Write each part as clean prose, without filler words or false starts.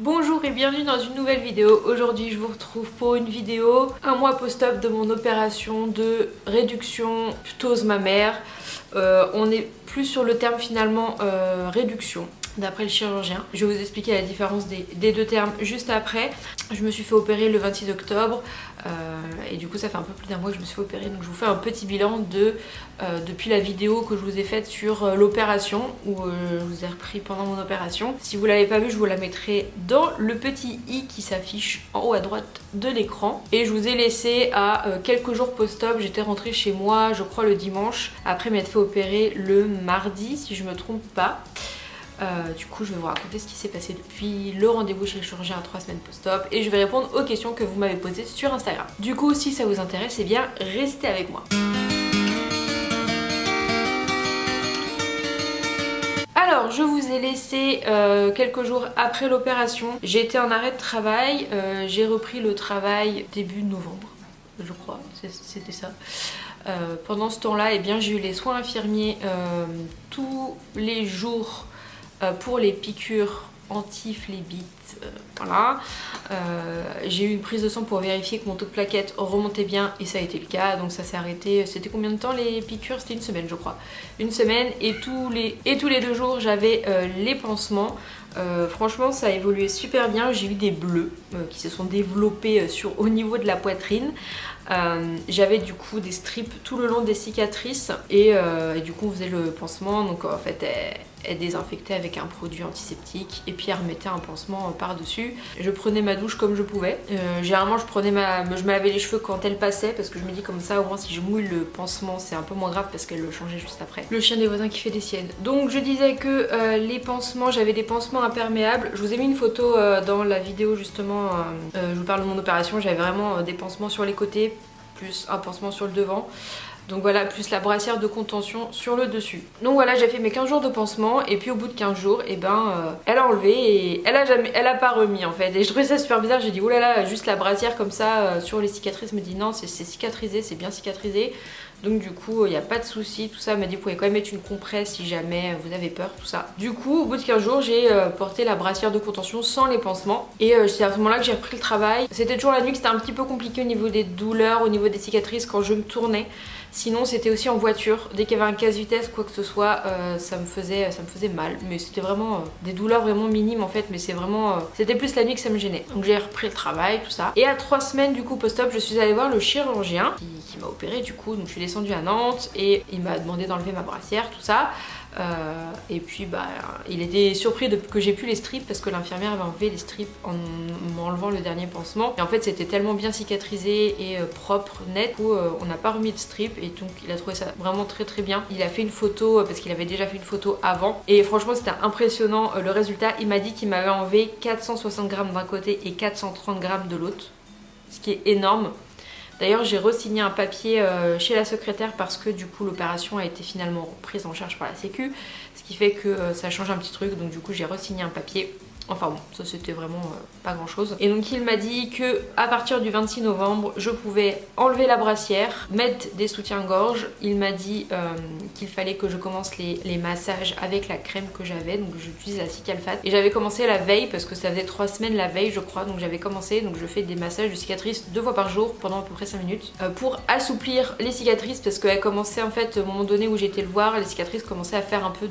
Bonjour et bienvenue dans une nouvelle vidéo. Aujourd'hui je vous retrouve pour une vidéo un mois post-op de mon opération de réduction ptose mammaire. On est plus sur le terme finalement réduction d'après le chirurgien. Je vais vous expliquer la différence des deux termes juste après. Je me suis fait opérer le 26 octobre et du coup ça fait un peu plus d'un mois que je me suis fait opérer, donc je vous fais un petit bilan depuis la vidéo que je vous ai faite sur l'opération où je vous ai repris pendant mon opération. Si vous l'avez pas vu, je vous la mettrai dans le petit i qui s'affiche en haut à droite de l'écran. Et je vous ai laissé à quelques jours post-op. J'étais rentrée chez moi je crois le dimanche après m'être fait opérer le mardi si je me trompe pas. Du coup je vais vous raconter ce qui s'est passé depuis le rendez-vous chez le chirurgien à 3 semaines post-op et je vais répondre aux questions que vous m'avez posées sur Instagram. Du coup si ça vous intéresse, eh bien restez avec moi. Alors je vous ai laissé quelques jours après l'opération. J'ai été en arrêt de travail, j'ai repris le travail début novembre je crois, c'était ça. Pendant ce temps-là, eh bien j'ai eu les soins infirmiers tous les jours pour les piqûres anti-phlébite, voilà. J'ai eu une prise de sang pour vérifier que mon taux de plaquettes remontait bien et ça a été le cas, donc ça s'est arrêté. C'était combien de temps les piqûres? C'était une semaine je crois. Une semaine et tous les 2 jours j'avais les pansements. Franchement ça a évolué super bien, j'ai eu des bleus qui se sont développés au niveau de la poitrine. J'avais du coup des strips tout le long des cicatrices et du coup on faisait le pansement, donc en fait elle désinfectait avec un produit antiseptique et puis elle remettait un pansement par dessus. Je prenais ma douche comme je pouvais. Généralement je me lavais les cheveux quand elle passait parce que je me dis comme ça au moins si je mouille le pansement c'est un peu moins grave parce qu'elle le changeait juste après. Le chien des voisins qui fait des siennes. Donc je disais que les pansements, j'avais des pansements imperméables. Je vous ai mis une photo dans la vidéo justement, je vous parle de mon opération, j'avais vraiment des pansements sur les côtés plus un pansement sur le devant. Donc voilà, plus la brassière de contention sur le dessus. Donc voilà, j'ai fait mes 15 jours de pansement et puis au bout de 15 jours, et elle a enlevé et elle a pas remis en fait. Et je trouvais ça super bizarre, j'ai dit oulala, juste la brassière comme ça sur les cicatrices, me dit non, c'est cicatrisé, c'est bien cicatrisé. Donc du coup, il n'y a pas de souci, tout ça. Elle m'a dit vous pouvez quand même mettre une compresse si jamais vous avez peur, tout ça. Du coup, au bout de 15 jours, j'ai porté la brassière de contention sans les pansements. Et c'est à ce moment-là que j'ai repris le travail. C'était toujours la nuit que c'était un petit peu compliqué au niveau des douleurs, au niveau des cicatrices quand je me tournais. Sinon c'était aussi en voiture, dès qu'il y avait un casse-vitesse quoi que ce soit, ça me faisait mal, mais c'était vraiment des douleurs vraiment minimes en fait, mais c'était plus la nuit que ça me gênait. Donc j'ai repris le travail, tout ça. Et à 3 semaines du coup post-op, je suis allée voir le chirurgien qui m'a opéré du coup, donc je suis descendue à Nantes et il m'a demandé d'enlever ma brassière, tout ça. Et puis il était surpris que j'ai plus les strips parce que l'infirmière avait enlevé les strips en m'enlevant le dernier pansement et en fait c'était tellement bien cicatrisé et propre, net, où on n'a pas remis de strips et donc il a trouvé ça vraiment très très bien. Il a fait une photo parce qu'il avait déjà fait une photo avant et franchement c'était impressionnant le résultat. Il m'a dit qu'il m'avait enlevé 460 grammes d'un côté et 430 grammes de l'autre, ce qui est énorme. D'ailleurs j'ai re-signé un papier chez la secrétaire parce que du coup l'opération a été finalement prise en charge par la sécu, ce qui fait que ça change un petit truc, donc du coup j'ai re-signé un papier. Enfin bon, ça c'était vraiment pas grand chose. Et donc il m'a dit que à partir du 26 novembre, je pouvais enlever la brassière, mettre des soutiens-gorge. Il m'a dit qu'il fallait que je commence les massages avec la crème que j'avais. Donc j'utilise la Cicalfate. Et j'avais commencé la veille parce que ça faisait 3 semaines la veille je crois. Donc j'avais commencé, donc je fais des massages de cicatrices 2 fois par jour pendant à peu près 5 minutes. Pour assouplir les cicatrices parce qu'elles commençaient en fait, au moment donné où j'étais le voir, les cicatrices commençaient à faire un peu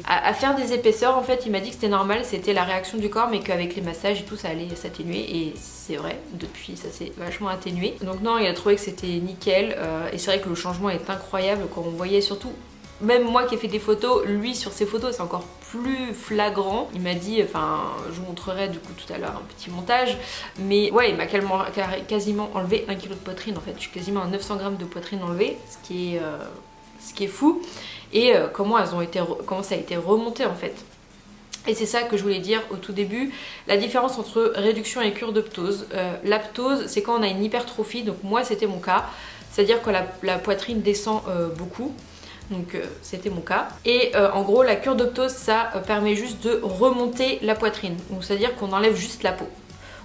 à faire des épaisseurs en fait. Il m'a dit que c'était normal, c'était la réaction du corps mais qu'avec les massages et tout ça allait s'atténuer et c'est vrai, depuis ça s'est vachement atténué. Donc non, il a trouvé que c'était nickel et c'est vrai que le changement est incroyable quand on voyait surtout, même moi qui ai fait des photos, lui sur ses photos c'est encore plus flagrant. Il m'a dit, enfin je vous montrerai du coup tout à l'heure un petit montage, mais ouais il m'a quasiment enlevé 1 kg de poitrine en fait. Je suis quasiment à 900 grammes de poitrine enlevée, ce qui est fou, et comment ça a été remonté en fait. Et c'est ça que je voulais dire au tout début, la différence entre réduction et cure de ptose. La ptose, c'est quand on a une hypertrophie, donc moi c'était mon cas, c'est-à-dire que la poitrine descend beaucoup, donc c'était mon cas. Et en gros, la cure de ptose, ça permet juste de remonter la poitrine, donc c'est-à-dire qu'on enlève juste la peau.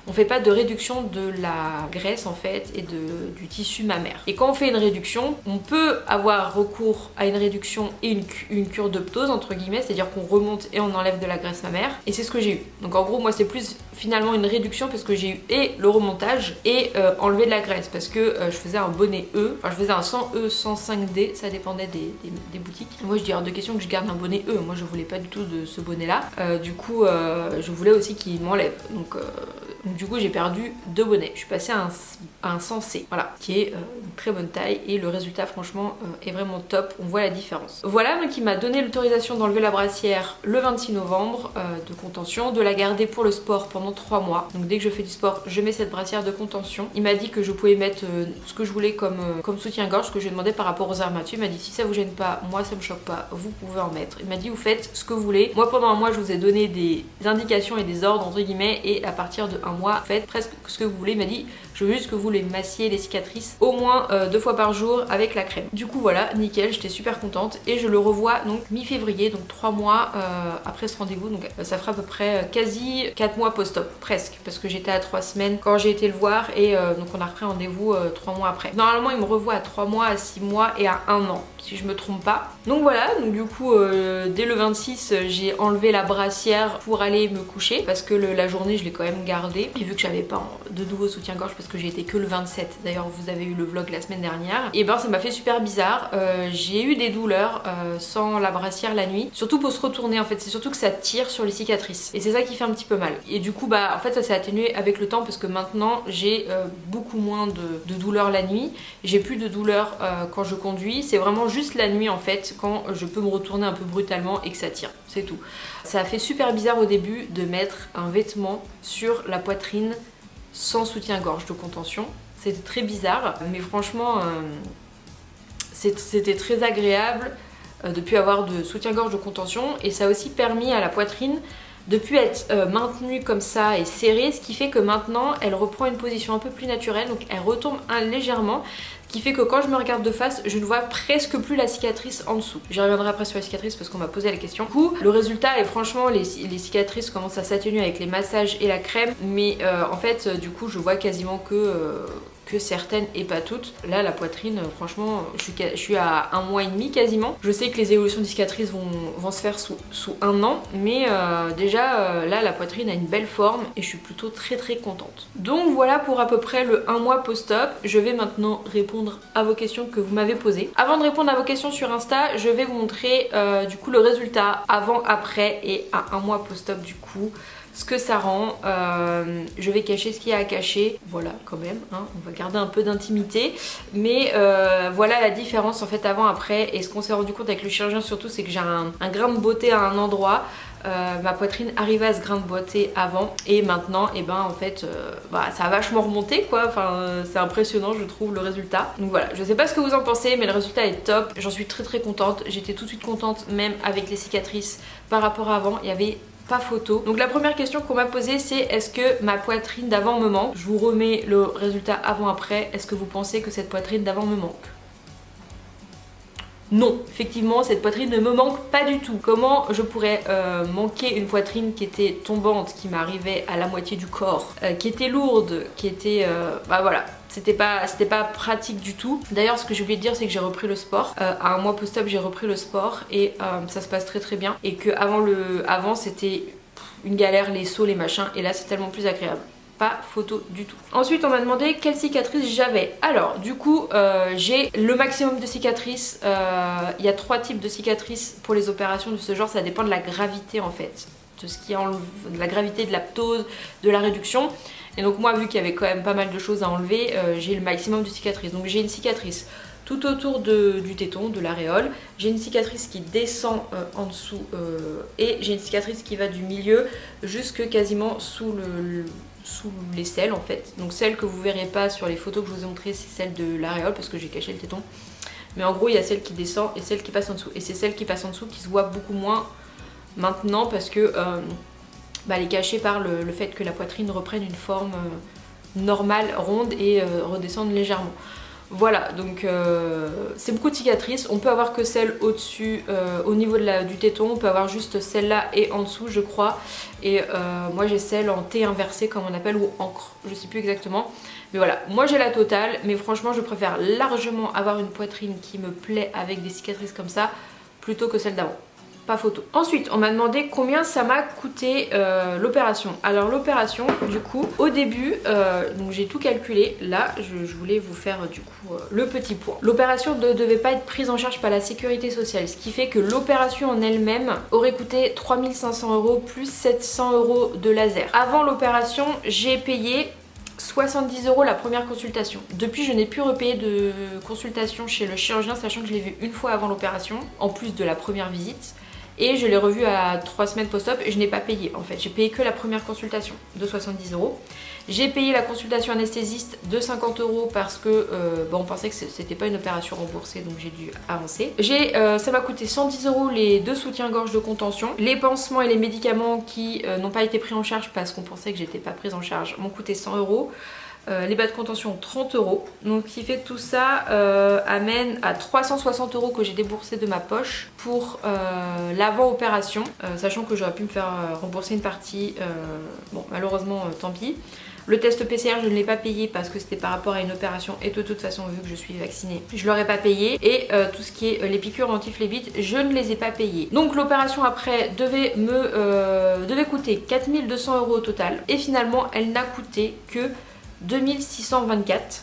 on fait pas de réduction de la graisse en fait et du tissu mammaire. Et quand on fait une réduction, on peut avoir recours à une réduction et une cure de ptose entre guillemets, c'est-à-dire qu'on remonte et on enlève de la graisse mammaire, et c'est ce que j'ai eu. Donc en gros moi c'est plus finalement une réduction parce que j'ai eu et le remontage et enlever de la graisse parce que je faisais un bonnet E, enfin je faisais un 100E, 105D, ça dépendait des boutiques. Moi je dis hors de question que je garde un bonnet E, moi je voulais pas du tout de ce bonnet là, du coup je voulais aussi qu'il m'enlève, donc du coup j'ai perdu 2 bonnets, je suis passée à un 100C, voilà, qui est une très bonne taille et le résultat franchement est vraiment top, on voit la différence. Voilà, donc il m'a donné l'autorisation d'enlever la brassière le 26 novembre de contention, de la garder pour le sport pendant 3 mois. Donc dès que je fais du sport, je mets cette brassière de contention. Il m'a dit que je pouvais mettre ce que je voulais comme soutien-gorge, ce que je lui ai demandé par rapport aux arts Mathieu. Il m'a dit si ça vous gêne pas, moi ça me choque pas, vous pouvez en mettre. Il m'a dit vous faites ce que vous voulez. Moi pendant un mois je vous ai donné des indications et des ordres entre guillemets, et à partir de un mois faites presque ce que vous voulez. Il m'a dit je veux juste que vous les massiez les cicatrices au moins 2 fois par jour avec la crème. Du coup voilà, nickel, j'étais super contente et je le revois donc mi-février, donc 3 mois après ce rendez-vous, donc ça fera à peu près quasi 4 mois post-op, presque, parce que j'étais à 3 semaines quand j'ai été le voir et donc on a repris rendez-vous 3 mois après. Normalement il me revoit à 3 mois, à 6 mois et à 1 an, si je me trompe pas. Donc voilà, donc du coup dès le 26 j'ai enlevé la brassière pour aller me coucher parce que la journée je l'ai quand même gardée, et vu que j'avais pas de nouveau soutien-gorge parce que j'ai été que le 27, d'ailleurs vous avez eu le vlog la semaine dernière, et ben ça m'a fait super bizarre, j'ai eu des douleurs sans la brassière la nuit, surtout pour se retourner en fait, c'est surtout que ça tire sur les cicatrices et c'est ça qui fait un petit peu mal. Et du coup bah en fait ça s'est atténué avec le temps parce que maintenant j'ai beaucoup moins de douleurs la nuit, j'ai plus de douleurs quand je conduis, c'est vraiment juste la nuit en fait quand je peux me retourner un peu brutalement et que ça tire, c'est tout. Ça a fait super bizarre au début de mettre un vêtement sur la poitrine sans soutien-gorge de contention, c'était très bizarre, mais franchement c'était très agréable de plus avoir de soutien-gorge de contention, et ça a aussi permis à la poitrine de plus être maintenue comme ça et serrée, ce qui fait que maintenant elle reprend une position un peu plus naturelle, donc elle retombe légèrement, ce qui fait que quand je me regarde de face, je ne vois presque plus la cicatrice en dessous. J'y reviendrai après sur la cicatrice parce qu'on m'a posé la question. Du coup, le résultat est franchement, les cicatrices commencent à s'atténuer avec les massages et la crème, mais en fait, du coup, je vois quasiment que certaines et pas toutes. Là la poitrine franchement je suis à 1 mois et demi quasiment. Je sais que les évolutions des cicatrices vont se faire sous 1 an, mais déjà là la poitrine a une belle forme et je suis plutôt très contente. Donc voilà pour à peu près le 1 mois post-op. Je vais maintenant répondre à vos questions que vous m'avez posées. Avant de répondre à vos questions sur Insta, je vais vous montrer du coup le résultat avant, après et à 1 mois post-op du coup. Ce que ça rend, je vais cacher ce qu'il y a à cacher, voilà quand même, hein, on va garder un peu d'intimité, mais voilà la différence en fait avant après, et ce qu'on s'est rendu compte avec le chirurgien surtout c'est que j'ai un grain de beauté à un endroit, ma poitrine arrivait à ce grain de beauté avant, et maintenant et ben en fait ça a vachement remonté quoi, enfin c'est impressionnant je trouve le résultat. Donc voilà, je sais pas ce que vous en pensez mais le résultat est top, j'en suis très contente, j'étais tout de suite contente même avec les cicatrices par rapport à avant, il y avait pas photo. Donc la première question qu'on m'a posée c'est est-ce que ma poitrine d'avant me manque? Je vous remets le résultat avant-après. Est-ce que vous pensez que cette poitrine d'avant me manque? Non, effectivement cette poitrine ne me manque pas du tout. Comment je pourrais manquer une poitrine qui était tombante, qui m'arrivait à la moitié du corps, qui était lourde, qui était... bah voilà. C'était pas pratique du tout. D'ailleurs ce que j'ai oublié de dire c'est que j'ai repris le sport. À 1 mois post-op j'ai repris le sport et ça se passe très bien. Et que avant c'était une galère, les sauts, les machins, et là c'est tellement plus agréable. Pas photo du tout. Ensuite on m'a demandé quelle cicatrice j'avais. Alors du coup j'ai le maximum de cicatrices. Il y a 3 types de cicatrices pour les opérations de ce genre, ça dépend de la gravité en fait. De ce qui enlève, de la gravité, de la ptose, de la réduction. Et donc moi vu qu'il y avait quand même pas mal de choses à enlever, j'ai le maximum de cicatrices. Donc j'ai une cicatrice tout autour du téton, de l'aréole. J'ai une cicatrice qui descend en dessous et j'ai une cicatrice qui va du milieu jusque quasiment sous l'aisselle en fait. Donc celle que vous verrez pas sur les photos que je vous ai montrées, c'est celle de l'aréole parce que j'ai caché le téton. Mais en gros il y a celle qui descend et celle qui passe en dessous. Et c'est celle qui passe en dessous qui se voit beaucoup moins maintenant parce que elle est cachée par le fait que la poitrine reprenne une forme normale, ronde et redescende légèrement. Voilà, donc c'est beaucoup de cicatrices. On peut avoir que celle au-dessus, au niveau du téton. On peut avoir juste celle-là et en dessous, je crois. Et moi j'ai celle en T inversé comme on appelle, ou encre, je sais plus exactement. Mais voilà, moi j'ai la totale, mais franchement je préfère largement avoir une poitrine qui me plaît avec des cicatrices comme ça plutôt que celle d'avant. Pas photo. Ensuite, on m'a demandé combien ça m'a coûté l'opération. Alors l'opération, du coup, au début, donc j'ai tout calculé. Là, je voulais vous faire du coup le petit point. L'opération ne devait pas être prise en charge par la sécurité sociale, ce qui fait que l'opération en elle-même aurait coûté 3500 € plus 700 € de laser. Avant l'opération, j'ai payé 70 € la première consultation. Depuis, je n'ai plus repayé de consultation chez le chirurgien, sachant que je l'ai vu une fois avant l'opération, en plus de la première visite. Et je l'ai revu à 3 semaines post-op et je n'ai pas payé en fait. J'ai payé que la première consultation de 70 €. J'ai payé la consultation anesthésiste de 50 € parce que on pensait que c'était pas une opération remboursée, donc j'ai dû avancer. Ça m'a coûté 110 € les 2 soutiens-gorge de contention. Les pansements et les médicaments qui n'ont pas été pris en charge parce qu'on pensait que j'étais pas prise en charge m'ont coûté 100 €. Les bas de contention 30 €, donc ce qui fait que tout ça amène à 360 € que j'ai déboursé de ma poche pour l'avant-opération, sachant que j'aurais pu me faire rembourser une partie, bon malheureusement tant pis. Le test PCR je ne l'ai pas payé parce que c'était par rapport à une opération et de toute façon vu que je suis vaccinée je l'aurais pas payé, et tout ce qui est les piqûres anti-phlébite je ne les ai pas payées. Donc l'opération après devait coûter 4200 € au total et finalement elle n'a coûté que 2624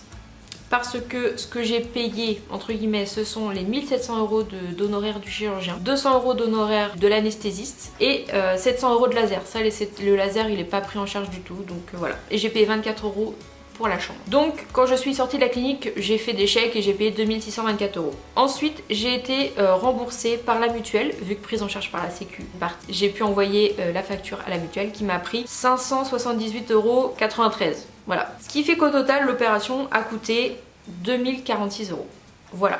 parce que ce que j'ai payé entre guillemets ce sont les 1700 € d'honoraires du chirurgien, 200 € d'honoraires de l'anesthésiste et 700 € de laser. Ça le laser il est pas pris en charge du tout, donc voilà. Et j'ai payé 24 € pour la chambre. Donc quand je suis sortie de la clinique j'ai fait des chèques et j'ai payé 2624 €. Ensuite j'ai été remboursée par la mutuelle, vu que prise en charge par la sécu. J'ai pu envoyer la facture à la mutuelle qui m'a pris 578,93 €. Voilà. Ce qui fait qu'au total l'opération a coûté 2046 €. Voilà.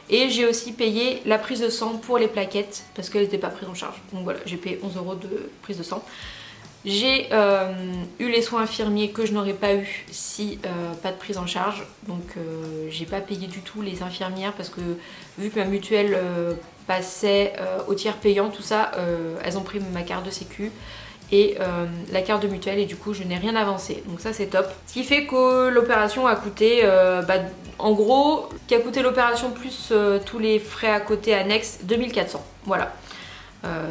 Et j'ai aussi payé la prise de sang pour les plaquettes parce qu'elle n'était pas prise en charge. Donc voilà, j'ai payé 11 € de prise de sang. J'ai eu les soins infirmiers que je n'aurais pas eu si pas de prise en charge. Donc j'ai pas payé du tout les infirmières parce que vu que ma mutuelle passait au tiers payant, tout ça, elles ont pris ma carte de sécu et la carte de mutuelle et du coup je n'ai rien avancé, donc ça c'est top. Ce qui fait que l'opération a coûté, en gros, qui a coûté l'opération plus tous les frais à côté annexes, 2400, voilà.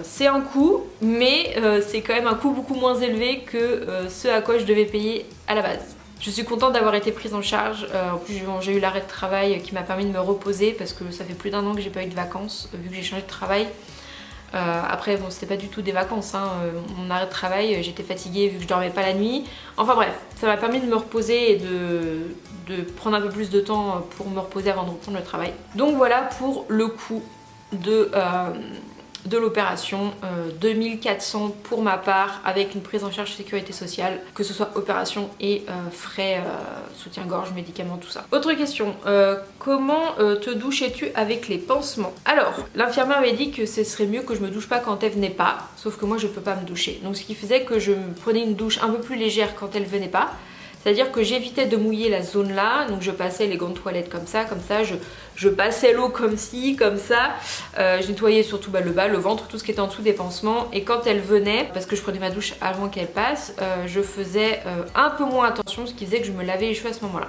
C'est un coût, mais c'est quand même un coût beaucoup moins élevé que ce à quoi je devais payer à la base. Je suis contente d'avoir été prise en charge, en plus j'ai eu l'arrêt de travail qui m'a permis de me reposer parce que ça fait plus d'1 an que j'ai pas eu de vacances vu que j'ai changé de travail. Après bon c'était pas du tout des vacances, hein. Mon arrêt de travail, j'étais fatiguée vu que je dormais pas la nuit. Enfin bref, ça m'a permis de me reposer et de prendre un peu plus de temps pour me reposer avant de reprendre le travail. Donc voilà pour le coût de l'opération, 2400 pour ma part avec une prise en charge sécurité sociale, que ce soit opération et frais soutien-gorge, médicaments, tout ça. Autre question, comment te douchais-tu avec les pansements? Alors, l'infirmière m'avait dit que ce serait mieux que je me douche pas quand elle venait pas, sauf que moi je peux pas me doucher. Donc ce qui faisait que je me prenais une douche un peu plus légère quand elle venait pas. C'est-à-dire que j'évitais de mouiller la zone là, donc je passais les gants de toilette comme ça, je passais l'eau comme ci, comme ça. Je nettoyais surtout le bas, le ventre, tout ce qui était en dessous des pansements. Et quand elle venait, parce que je prenais ma douche avant qu'elle passe, je faisais un peu moins attention, ce qui faisait que je me lavais les cheveux à ce moment-là.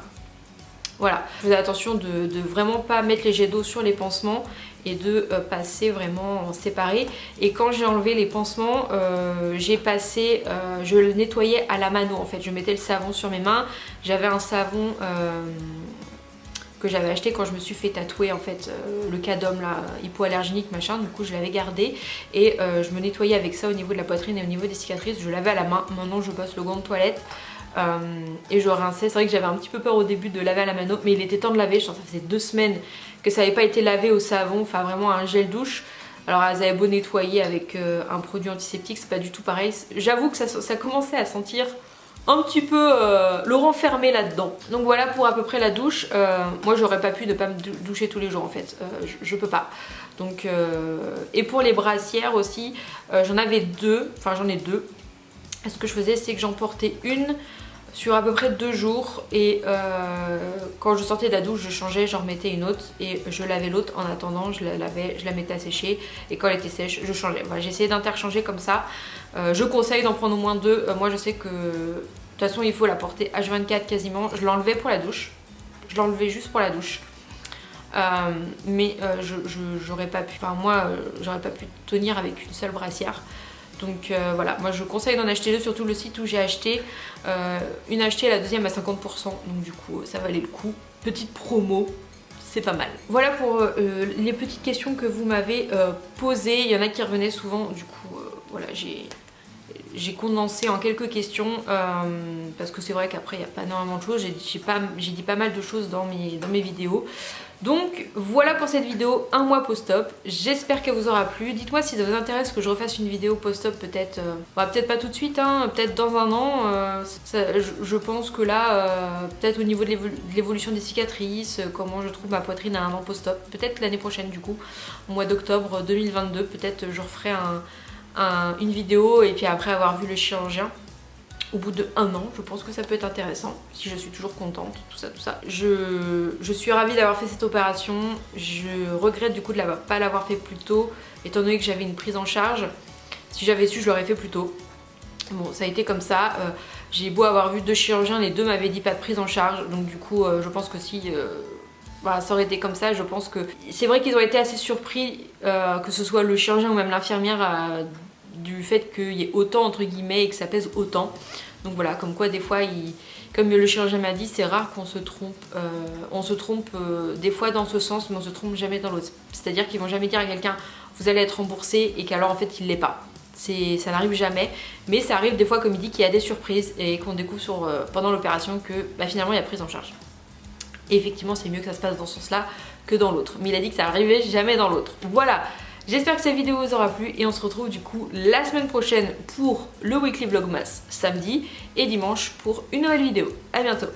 Voilà, je faisais attention de vraiment pas mettre les jets d'eau sur les pansements et de passer vraiment en séparé. Et quand j'ai enlevé les pansements, je le nettoyais à la mano en fait. Je mettais le savon sur mes mains. J'avais un savon que j'avais acheté quand je me suis fait tatouer en fait le cadum là, hypoallergénique machin, du coup je l'avais gardé et je me nettoyais avec ça au niveau de la poitrine et au niveau des cicatrices. Je lavais à la main. Maintenant je passe le gant de toilette. Et je rinçais. C'est vrai que j'avais un petit peu peur au début de laver à la mano, mais il était temps de laver. Je pense que ça faisait 2 semaines que ça n'avait pas été lavé au savon, enfin vraiment un gel douche. Alors elles avaient beau nettoyer avec un produit antiseptique, c'est pas du tout pareil. J'avoue que ça commençait à sentir un petit peu le renfermer là-dedans. Donc voilà pour à peu près la douche. Moi j'aurais pas pu ne pas me doucher tous les jours en fait, je peux pas. Donc et pour les brassières aussi, j'en ai 2. Ce que je faisais c'est que j'en portais une sur à peu près 2 jours et quand je sortais de la douche je changeais, j'en remettais une autre et je lavais l'autre en attendant, je la lavais, je la mettais à sécher et quand elle était sèche je changeais. Voilà, j'essayais d'interchanger comme ça. Je conseille d'en prendre au moins 2. Moi je sais que de toute façon il faut la porter H24 quasiment. Je l'enlevais pour la douche, je l'enlevais juste pour la douche. Mais j'aurais pas pu, enfin moi j'aurais pas pu tenir avec une seule brassière. Donc voilà, moi je conseille d'en acheter 2, surtout le site où j'ai acheté. Une achetée et la deuxième à 50%, donc du coup ça valait le coup. Petite promo, c'est pas mal. Voilà pour les petites questions que vous m'avez posées. Il y en a qui revenaient souvent, du coup voilà, j'ai condensé en quelques questions parce que c'est vrai qu'après il n'y a pas énormément de choses. J'ai dit pas mal de choses dans mes vidéos. Donc voilà pour cette vidéo 1 mois post-op. J'espère qu'elle vous aura plu. Dites-moi si ça vous intéresse que je refasse une vidéo post-op, peut-être peut-être pas tout de suite, hein, peut-être dans un an. Je pense que là, peut-être au niveau de l'évolution des cicatrices, comment je trouve ma poitrine à 1 an post-op. Peut-être l'année prochaine du coup, au mois d'octobre 2022, peut-être je referai une vidéo et puis après avoir vu le chirurgien. Au bout de 1 an, je pense que ça peut être intéressant, si je suis toujours contente, tout ça. Je suis ravie d'avoir fait cette opération, je regrette du coup de ne pas l'avoir fait plus tôt, étant donné que j'avais une prise en charge. Si j'avais su, je l'aurais fait plus tôt. Bon, ça a été comme ça, j'ai beau avoir vu 2 chirurgiens, les 2 m'avaient dit pas de prise en charge, donc du coup je pense que si... voilà, ça aurait été comme ça, je pense que... C'est vrai qu'ils ont été assez surpris, que ce soit le chirurgien ou même l'infirmière, du fait qu'il y ait autant entre guillemets et que ça pèse autant. Donc voilà, comme quoi des fois, comme le chirurgien m'a dit, c'est rare qu'on se trompe. On se trompe des fois dans ce sens, mais on se trompe jamais dans l'autre. C'est-à-dire qu'ils vont jamais dire à quelqu'un vous allez être remboursé et qu'alors en fait il l'est pas. Ça n'arrive jamais, mais ça arrive des fois, comme il dit, qu'il y a des surprises et qu'on découvre pendant l'opération que finalement il y a prise en charge. Et effectivement c'est mieux que ça se passe dans ce sens-là que dans l'autre. Mais il a dit que ça n'arrivait jamais dans l'autre. Voilà. J'espère que cette vidéo vous aura plu et on se retrouve du coup la semaine prochaine pour le Weekly Vlogmas samedi et dimanche pour une nouvelle vidéo. A bientôt.